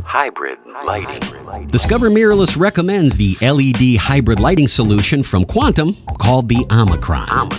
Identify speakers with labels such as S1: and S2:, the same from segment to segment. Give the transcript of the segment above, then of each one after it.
S1: Hybrid lighting.
S2: Discover Mirrorless recommends the LED hybrid lighting solution from Quantum called the Omicron.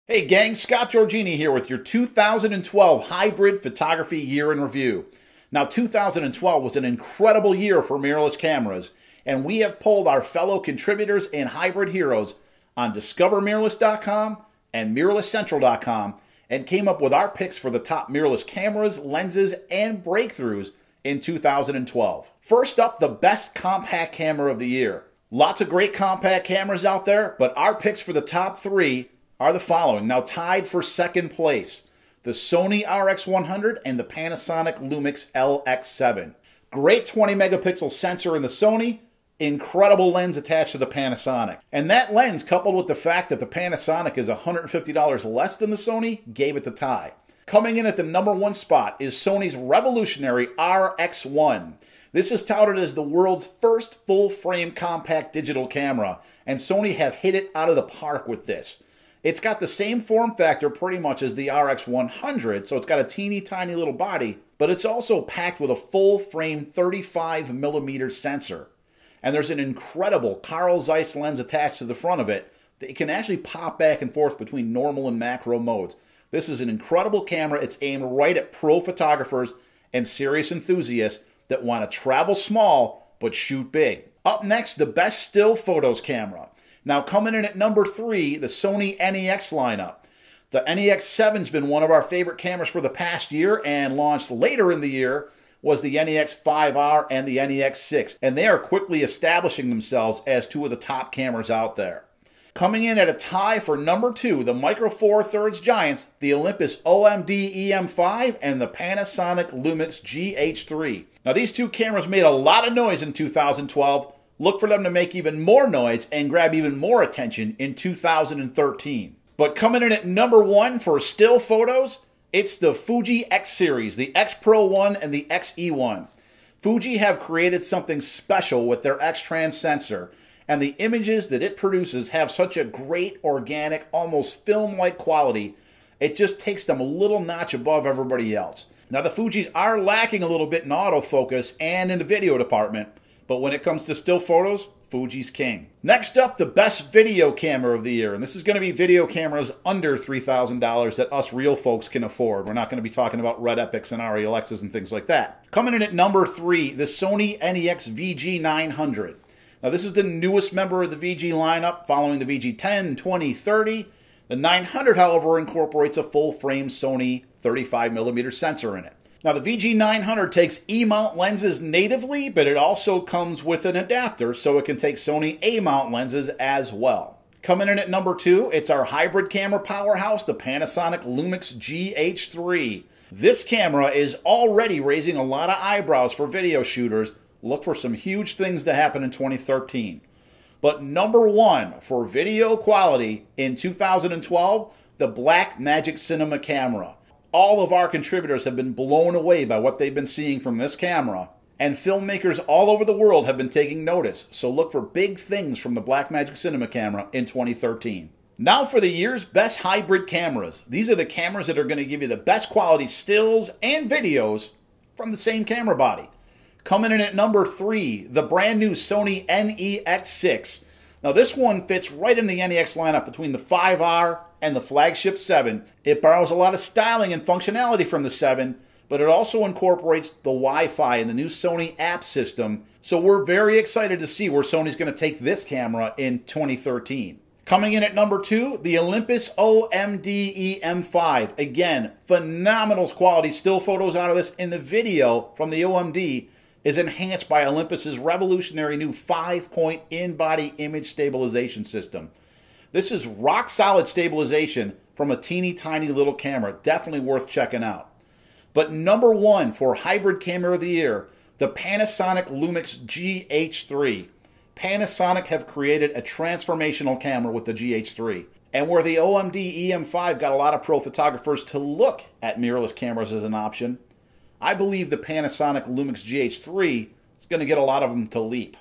S3: Hey gang, Scott Giorgini here with your 2012 Hybrid Photography Year in Review. Now 2012 was an incredible year for mirrorless cameras, and we have polled our fellow contributors and hybrid heroes on DiscoverMirrorless.com and MirrorlessCentral.com and came up with our picks for the top mirrorless cameras, lenses, and breakthroughs in 2012. First up, the best compact camera of the year. Lots of great compact cameras out there, but our picks for the top three are the following. Now tied for second place, the Sony RX100 and the Panasonic Lumix LX7. Great 20 megapixel sensor in the Sony, incredible lens attached to the Panasonic. And that lens, coupled with the fact that the Panasonic is $150 less than the Sony, gave it the tie. Coming in at the number one spot is Sony's revolutionary RX1. This is touted as the world's first full-frame compact digital camera, and Sony have hit it out of the park with this. It's got the same form factor pretty much as the RX100, so it's got a teeny tiny little body, but it's also packed with a full-frame 35mm sensor. And there's an incredible Carl Zeiss lens attached to the front of it that can actually pop back and forth between normal and macro modes. This is an incredible camera. It's aimed right at pro photographers and serious enthusiasts that want to travel small but shoot big. Up next, the best still photos camera. Now coming in at number 3, the Sony NEX lineup. The NEX7's been one of our favorite cameras for the past year, and launched later in the year was the NEX5R and the NEX6, and they are quickly establishing themselves as two of the top cameras out there. Coming in at a tie for number 2, the Micro Four Thirds giants, the Olympus OMD EM5 and the Panasonic Lumix GH3. Now these two cameras made a lot of noise in 2012. Look for them to make even more noise and grab even more attention in 2013. But coming in at number 1 for still photos, it's the Fuji X series, the X Pro 1 and the XE1. Fuji have created something special with their X-Trans sensor, and the images that it produces have such a great, organic, almost film-like quality, it just takes them a little notch above everybody else. Now the Fujis are lacking a little bit in autofocus and in the video department, but when it comes to still photos, Fuji's king. Next up, the best video camera of the year. And this is going to be video cameras under $3,000 that us real folks can afford. We're not going to be talking about Red Epics and RELXs and things like that. Coming in at number 3, the Sony NEX VG900. Now this is the newest member of the VG lineup following the VG10, 20, 30. The 900, however, incorporates a full-frame Sony 35mm sensor in it. Now the VG900 takes E-mount lenses natively, but it also comes with an adapter so it can take Sony A-mount lenses as well. Coming in at number 2, it's our hybrid camera powerhouse, the Panasonic Lumix GH3. This camera is already raising a lot of eyebrows for video shooters. Look for some huge things to happen in 2013. But number 1 for video quality in 2012, the Blackmagic Cinema camera. All of our contributors have been blown away by what they've been seeing from this camera, and filmmakers all over the world have been taking notice, so look for big things from the Blackmagic Cinema camera in 2013. Now for the year's best hybrid cameras. These are the cameras that are going to give you the best quality stills and videos from the same camera body. Coming in at number 3, the brand new Sony NEX6. Now this one fits right in the NEX lineup between the 5R and the flagship 7. It borrows a lot of styling and functionality from the 7, but it also incorporates the Wi-Fi and the new Sony app system, so we're very excited to see where Sony's going to take this camera in 2013. Coming in at number 2, the Olympus OMD EM5. Again, phenomenal quality still photos out of this, and the video from the OMD is enhanced by Olympus's revolutionary new 5-point in-body image stabilization system. This is rock-solid stabilization from a teeny tiny little camera. Definitely worth checking out. But number 1 for hybrid camera of the year, the Panasonic Lumix GH3. Panasonic have created a transformational camera with the GH3. And where the OMD EM5 got a lot of pro photographers to look at mirrorless cameras as an option, I believe the Panasonic Lumix GH3 is going to get a lot of them to leap.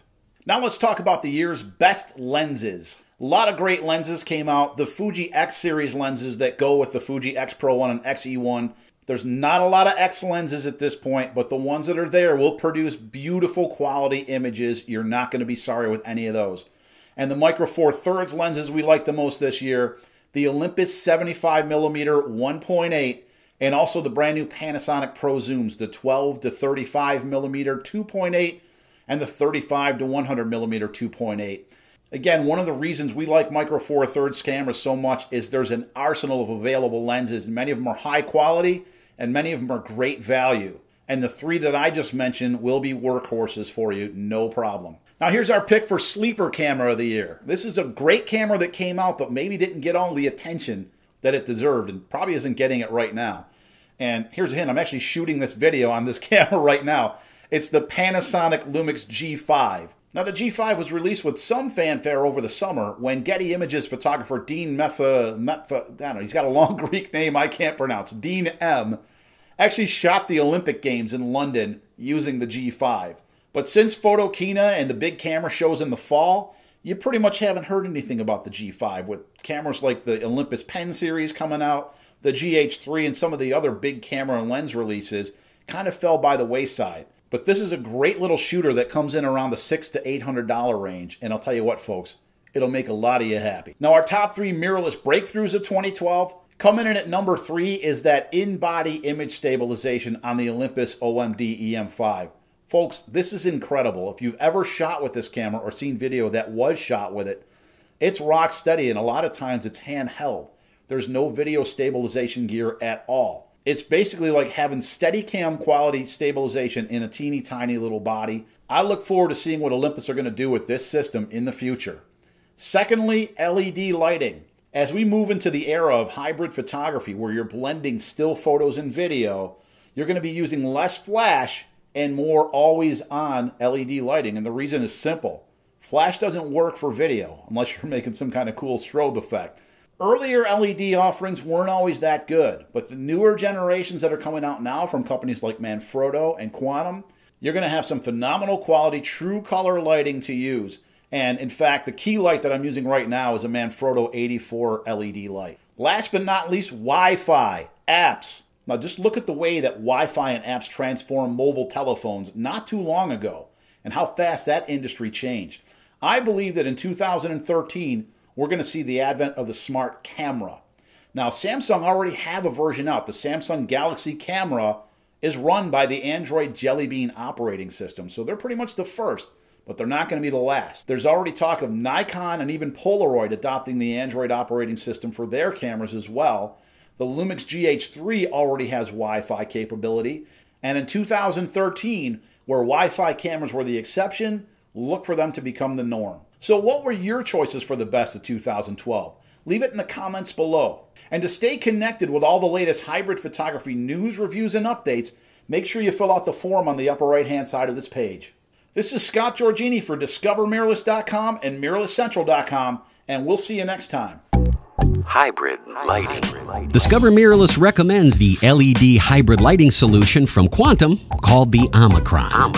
S3: Now let's talk about the year's best lenses. A lot of great lenses came out. The Fuji X series lenses that go with the Fuji X Pro 1 and XE1 There's not a lot of X lenses at this point, but the ones that are there will produce beautiful quality images. You're not going to be sorry with any of those. And the Micro Four Thirds lenses we like the most this year, the Olympus 75mm 1.8, and also the brand new Panasonic Pro Zooms, the 12 to 35mm 2.8 and the 35 to 100mm 2.8. Again, one of the reasons we like Micro Four Thirds cameras so much is there's an arsenal of available lenses. Many of them are high quality and many of them are great value. And the three that I just mentioned will be workhorses for you, no problem. Now here's our pick for sleeper camera of the year. This is a great camera that came out but maybe didn't get all the attention that it deserved and probably isn't getting it right now. And here's a hint, I'm actually shooting this video on this camera right now. It's the Panasonic Lumix G5. Now the G5 was released with some fanfare over the summer when Getty Images photographer Dean I don't know, he's got a long Greek name I can't pronounce, Dean M, actually shot the Olympic Games in London using the G5. But since Photokina and the big camera shows in the fall, you pretty much haven't heard anything about the G5, with cameras like the Olympus Pen series coming out, the GH3 and some of the other big camera and lens releases kind of fell by the wayside. But this is a great little shooter that comes in around the $600 to $800 range, and I'll tell you what, folks, it'll make a lot of you happy. Now our top 3 mirrorless breakthroughs of 2012, coming in at number 3 is that in-body image stabilization on the Olympus OMD EM5. Folks, this is incredible. If you've ever shot with this camera or seen video that was shot with it, it's rock steady, and a lot of times it's handheld. There's no video stabilization gear at all. It's basically like having Steadicam quality stabilization in a teeny tiny little body. I look forward to seeing what Olympus are going to do with this system in the future. Secondly, LED lighting. As we move into the era of hybrid photography where you're blending still photos and video, you're going to be using less flash and more always-on LED lighting. And the reason is simple. Flash doesn't work for video unless you're making some kind of cool strobe effect. Earlier LED offerings weren't always that good, but the newer generations that are coming out now from companies like Manfrotto and Quantum, you're going to have some phenomenal quality true color lighting to use. And in fact, the key light that I'm using right now is a Manfrotto 84 LED light. Last but not least, Wi-Fi, apps. Now just look at the way that Wi-Fi and apps transformed mobile telephones not too long ago and how fast that industry changed. I believe that in 2013, we're going to see the advent of the smart camera. Now, Samsung already have a version out. The Samsung Galaxy camera is run by the Android Jellybean operating system, so they're pretty much the first, but they're not going to be the last. There's already talk of Nikon and even Polaroid adopting the Android operating system for their cameras as well. The Lumix GH3 already has Wi-Fi capability, and in 2013, where Wi-Fi cameras were the exception, look for them to become the norm. So what were your choices for the best of 2012? Leave it in the comments below. And to stay connected with all the latest hybrid photography news, reviews, and updates, make sure you fill out the form on the upper right-hand side of this page. This is Scott Giorgini for DiscoverMirrorless.com and MirrorlessCentral.com, and we'll see you next time.
S1: Hybrid lighting.
S2: Discover Mirrorless recommends the LED hybrid lighting solution from Quantum called the Omicron.